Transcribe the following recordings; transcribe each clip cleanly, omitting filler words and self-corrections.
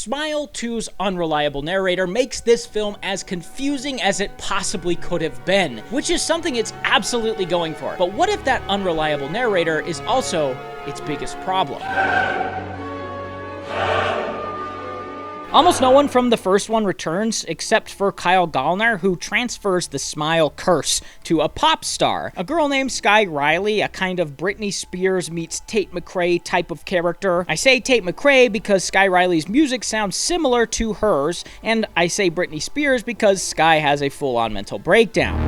Smile 2's unreliable narrator makes this film as confusing as it possibly could have been, which is something it's absolutely going for. But what if that unreliable narrator is also its biggest problem? Almost no one from the first one returns, except for Kyle Gallner, who transfers the smile curse to a pop star. A girl named Sky Riley, a kind of Britney Spears meets Tate McRae type of character. I say Tate McRae because Sky Riley's music sounds similar to hers, and I say Britney Spears because Sky has a full-on mental breakdown.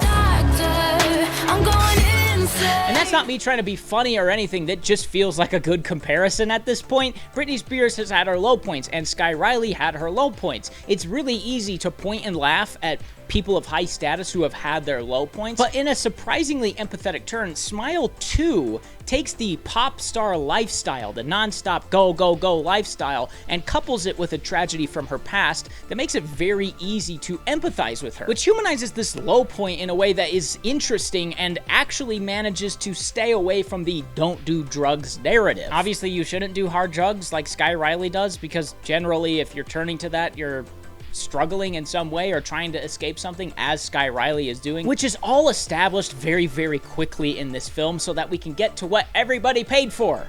And that's not me trying to be funny or anything, that just feels like a good comparison at this point. Britney Spears has had her low points, and Sky Riley had her low points. It's really easy to point and laugh at people of high status who have had their low points, but in a surprisingly empathetic turn, Smile 2 takes the pop star lifestyle, the non-stop go, go, go lifestyle, and couples it with a tragedy from her past that makes it very easy to empathize with her, which humanizes this low point in a way that is interesting and actually manages to stay away from the don't do drugs narrative. Obviously, you shouldn't do hard drugs like Sky Riley does, because generally, if you're turning to that, you're struggling in some way or trying to escape something, as Sky Riley is doing, which is all established very, very quickly in this film so that we can get to what everybody paid for.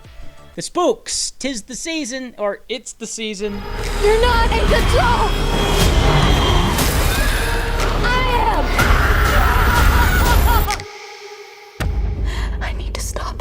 The spooks. 'Tis the season, or it's the season. You're not in control!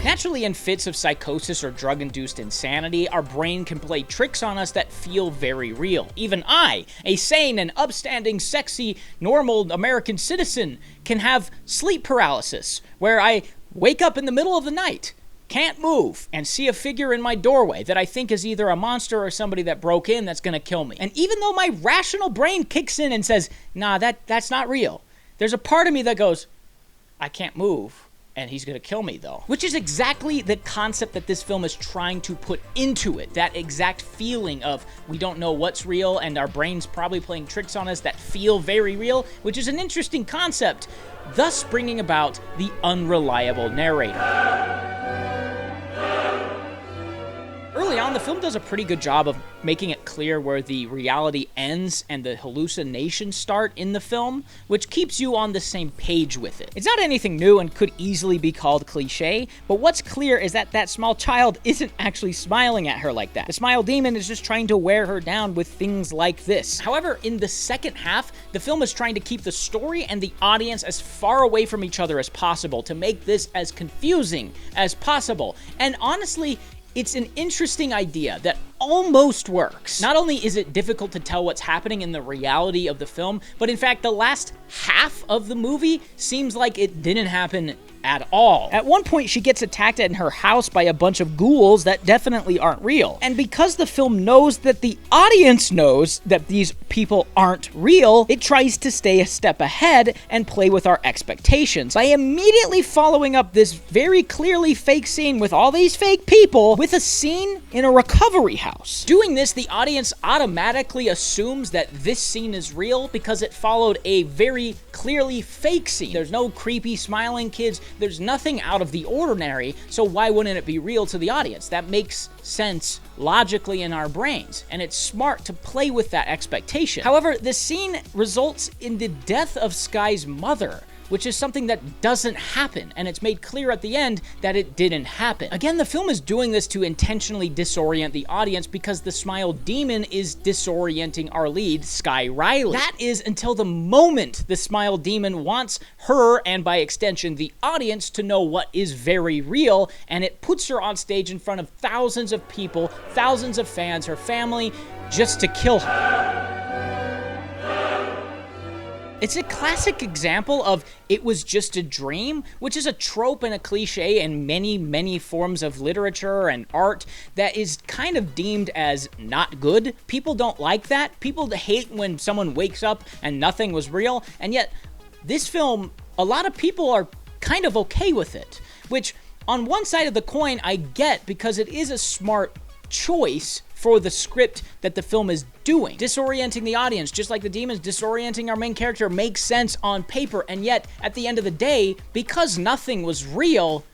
Naturally, in fits of psychosis or drug-induced insanity, our brain can play tricks on us that feel very real. Even I, a sane and upstanding, sexy, normal American citizen, can have sleep paralysis, where I wake up in the middle of the night, can't move, and see a figure in my doorway that I think is either a monster or somebody that broke in that's gonna kill me. And even though my rational brain kicks in and says, nah, that's not real, there's a part of me that goes, I can't move, and he's gonna kill me though. Which is exactly the concept that this film is trying to put into it. That exact feeling of we don't know what's real and our brain's probably playing tricks on us that feel very real, which is an interesting concept, thus bringing about the unreliable narrator. Early on, the film does a pretty good job of making it clear where the reality ends and the hallucinations start in the film, which keeps you on the same page with it. It's not anything new and could easily be called cliche, but what's clear is that that small child isn't actually smiling at her like that. The smile demon is just trying to wear her down with things like this. However, in the second half, the film is trying to keep the story and the audience as far away from each other as possible to make this as confusing as possible. And honestly, it's an interesting idea that almost works. Not only is it difficult to tell what's happening in the reality of the film, but in fact, the last half of the movie seems like it didn't happen at all. At one point, she gets attacked in her house by a bunch of ghouls that definitely aren't real. And because the film knows that the audience knows that these people aren't real, it tries to stay a step ahead and play with our expectations by immediately following up this very clearly fake scene with all these fake people with a scene in a recovery house. Doing this, the audience automatically assumes that this scene is real because it followed a very clearly fake scene. There's no creepy smiling kids. There's nothing out of the ordinary, so why wouldn't it be real to the audience? That makes sense logically in our brains, and it's smart to play with that expectation. However, the scene results in the death of Sky's mother, which is something that doesn't happen, and it's made clear at the end that it didn't happen. Again, the film is doing this to intentionally disorient the audience because the smile demon is disorienting our lead, Sky Riley. That is until the moment the smile demon wants her, and by extension the audience, to know what is very real, and it puts her on stage in front of thousands of people, thousands of fans, her family, just to kill her. It's a classic example of it was just a dream, which is a trope and a cliche in many, many forms of literature and art that is kind of deemed as not good. People don't like that. People hate when someone wakes up and nothing was real, and yet this film, a lot of people are kind of okay with it, which on one side of the coin I get because it is a smart choice for the script that the film is doing. Disorienting the audience, just like the demons disorienting our main character, makes sense on paper, and yet, at the end of the day, because nothing was real,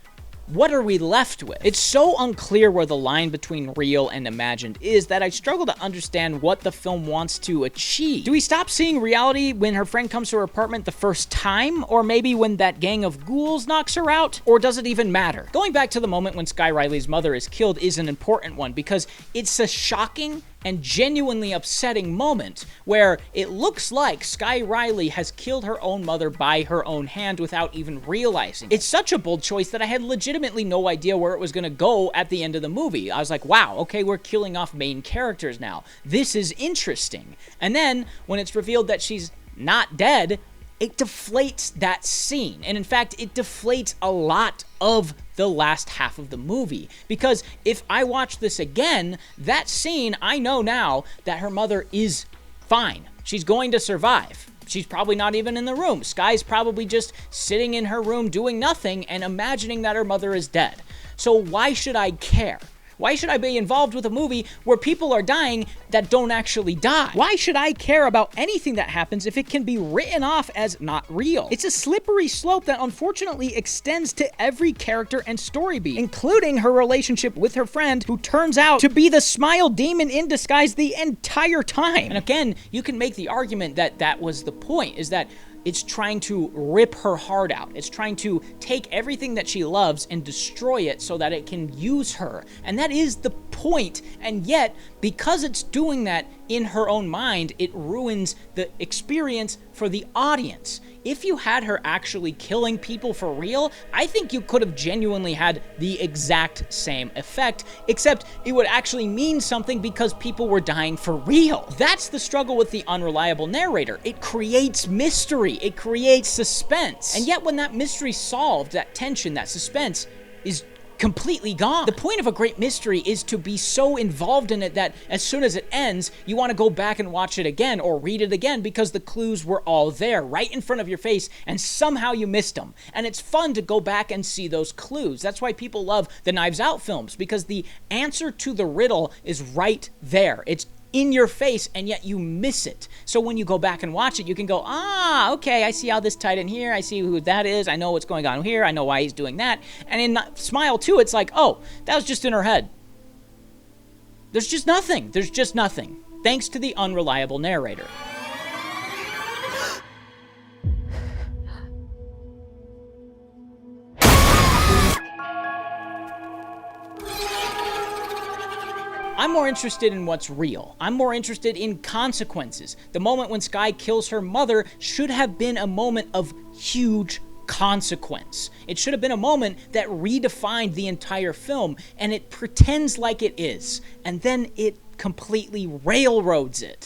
what are we left with? It's so unclear where the line between real and imagined is that I struggle to understand what the film wants to achieve. Do we stop seeing reality when her friend comes to her apartment the first time? Or maybe when that gang of ghouls knocks her out? Or does it even matter? Going back to the moment when Sky Riley's mother is killed is an important one because it's a shocking and genuinely upsetting moment where it looks like Sky Riley has killed her own mother by her own hand without even realizing it. It's such a bold choice that I had legitimately no idea where it was going to go at the end of the movie. I was like, wow, okay, we're killing off main characters now. This is interesting. And then when it's revealed that she's not dead, it deflates that scene. And in fact, it deflates a lot of the last half of the movie. Because if I watch this again, that scene, I know now that her mother is fine. She's going to survive. She's probably not even in the room. Sky's probably just sitting in her room doing nothing and imagining that her mother is dead. So why should I care? Why should I be involved with a movie where people are dying that don't actually die? Why should I care about anything that happens if it can be written off as not real? It's a slippery slope that unfortunately extends to every character and story beat, including her relationship with her friend who turns out to be the smile demon in disguise the entire time. And again, you can make the argument that that was the point, is that it's trying to rip her heart out. It's trying to take everything that she loves and destroy it so that it can use her. And that is the point. And yet, because it's doing that in her own mind, it ruins the experience for the audience. If you had her actually killing people for real, I think you could have genuinely had the exact same effect, except it would actually mean something because people were dying for real. That's the struggle with the unreliable narrator. It creates mystery, it creates suspense. And yet when that mystery's solved, that tension, that suspense is completely gone. The point of a great mystery is to be so involved in it that as soon as it ends, you want to go back and watch it again or read it again because the clues were all there right in front of your face and somehow you missed them. And it's fun to go back and see those clues. That's why people love the Knives Out films, because the answer to the riddle is right there. It's in your face, and yet you miss it. So when you go back and watch it, you can go, ah, okay, I see how this tied in here. I see who that is. I know what's going on here. I know why he's doing that. And in Smile 2, it's like, oh, that was just in her head. There's just nothing. There's just nothing. Thanks to the unreliable narrator. I'm more interested in what's real. I'm more interested in consequences. The moment when Sky kills her mother should have been a moment of huge consequence. It should have been a moment that redefined the entire film, and it pretends like it is, and then it completely railroads it.